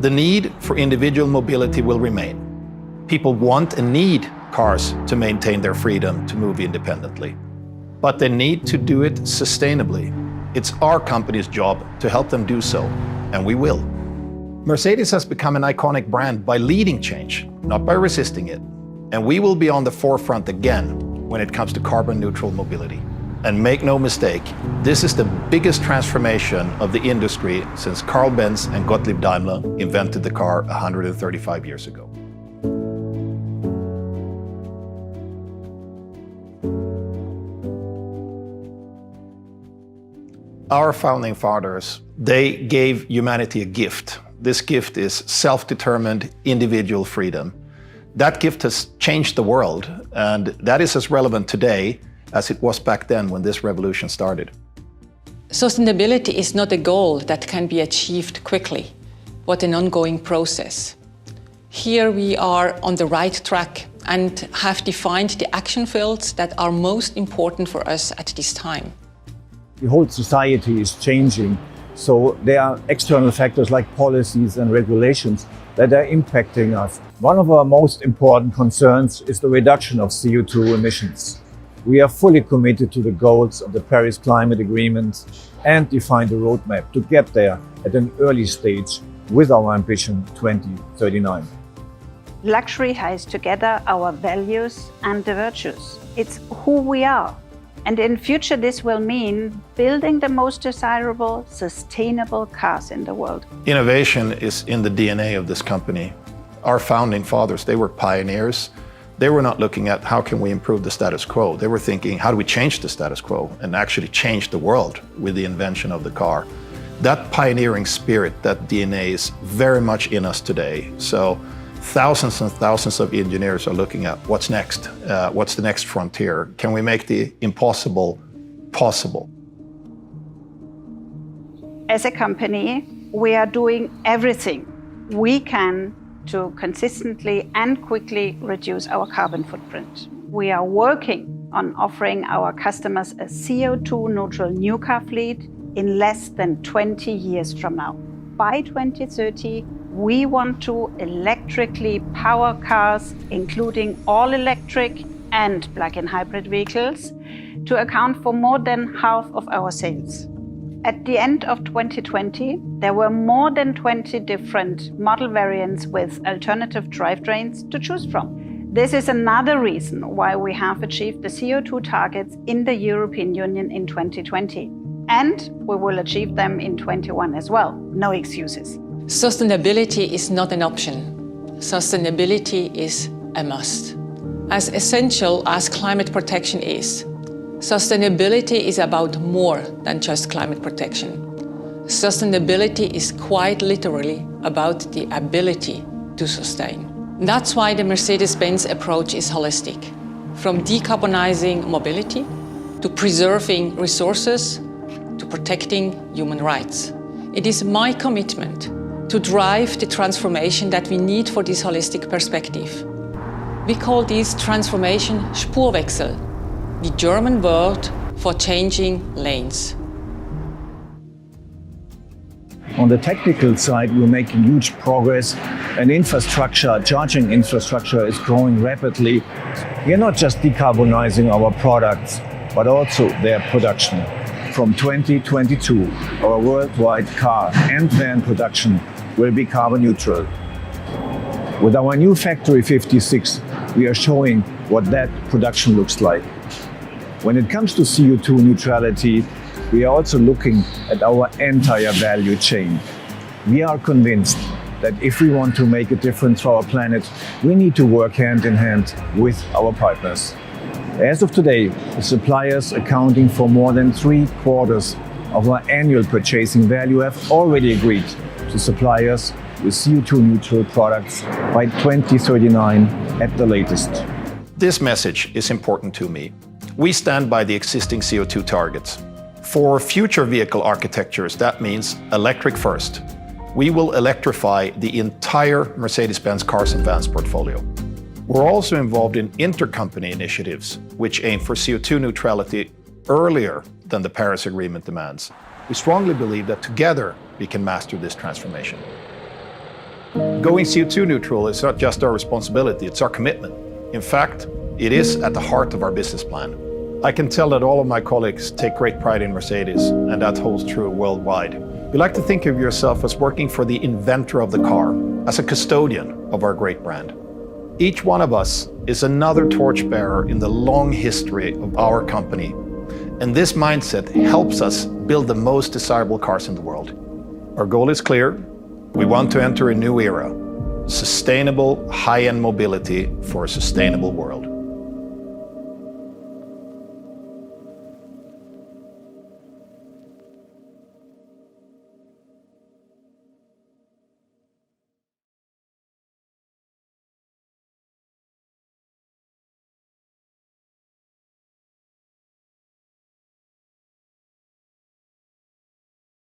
The need for individual mobility will remain. People want and need cars to maintain their freedom to move independently. But they need to do it sustainably. It's our company's job to help them do so, and we will. Mercedes has become an iconic brand by leading change, not by resisting it. And we will be on the forefront again when it comes to carbon neutral mobility. And make no mistake, this is the biggest transformation of the industry since Carl Benz and Gottlieb Daimler invented the car 135 years ago. Our founding fathers, they gave humanity a gift. This gift is self-determined individual freedom. That gift has changed the world, and that is as relevant today as it was back then when this revolution started. Sustainability is not a goal that can be achieved quickly, but an ongoing process. Here we are on the right track and have defined the action fields that are most important for us at this time. The whole society is changing, so there are external factors like policies and regulations that are impacting us. One of our most important concerns is the reduction of CO2 emissions. We are fully committed to the goals of the Paris Climate Agreement and defined a roadmap to get there at an early stage with our ambition 2039. Luxury ties together our values and the virtues. It's who we are. And in future, this will mean building the most desirable, sustainable cars in the world. Innovation is in the DNA of this company. Our founding fathers, they were pioneers. They were not looking at how can we improve the status quo. They were thinking, how do we change the status quo and actually change the world with the invention of the car. That pioneering spirit, that DNA is very much in us today. So thousands and thousands of engineers are looking at what's next, what's the next frontier? Can we make the impossible possible? As a company, we are doing everything we can to consistently and quickly reduce our carbon footprint. We are working on offering our customers a CO2 neutral new car fleet in less than 20 years from now. By 2030, we want to electrically power cars, including all electric and plug-in hybrid vehicles, to account for more than half of our sales. At the end of 2020, there were more than 20 different model variants with alternative drivetrains to choose from. This is another reason why we have achieved the CO2 targets in the European Union in 2020. And we will achieve them in 2021 as well. No excuses. Sustainability is not an option. Sustainability is a must. As essential as climate protection is, sustainability is about more than just climate protection. Sustainability is quite literally about the ability to sustain. That's why the Mercedes-Benz approach is holistic. From decarbonizing mobility, to preserving resources, to protecting human rights. It is my commitment to drive the transformation that we need for this holistic perspective. We call this transformation Spurwechsel, the German word for changing lanes. On the technical side, we're making huge progress, and charging infrastructure is growing rapidly. We're not just decarbonizing our products, but also their production. From 2022, our worldwide car and van production will be carbon neutral. With our new Factory 56, we are showing what that production looks like. When it comes to CO2 neutrality, we are also looking at our entire value chain. We are convinced that if we want to make a difference for our planet, we need to work hand in hand with our partners. As of today, the suppliers accounting for more than 3/4 of our annual purchasing value have already agreed to supply us with CO2 neutral products by 2039 at the latest. This message is important to me. We stand by the existing CO2 targets. For future vehicle architectures, that means electric first. We will electrify the entire Mercedes-Benz cars and vans portfolio. We're also involved in intercompany initiatives, which aim for CO2 neutrality earlier than the Paris Agreement demands. We strongly believe that together we can master this transformation. Going CO2 neutral is not just our responsibility, it's our commitment. In fact, it is at the heart of our business plan. I can tell that all of my colleagues take great pride in Mercedes, and that holds true worldwide. We like to think of yourself as working for the inventor of the car, as a custodian of our great brand. Each one of us is another torchbearer in the long history of our company. And this mindset helps us build the most desirable cars in the world. Our goal is clear. We want to enter a new era. Sustainable, high-end mobility for a sustainable world.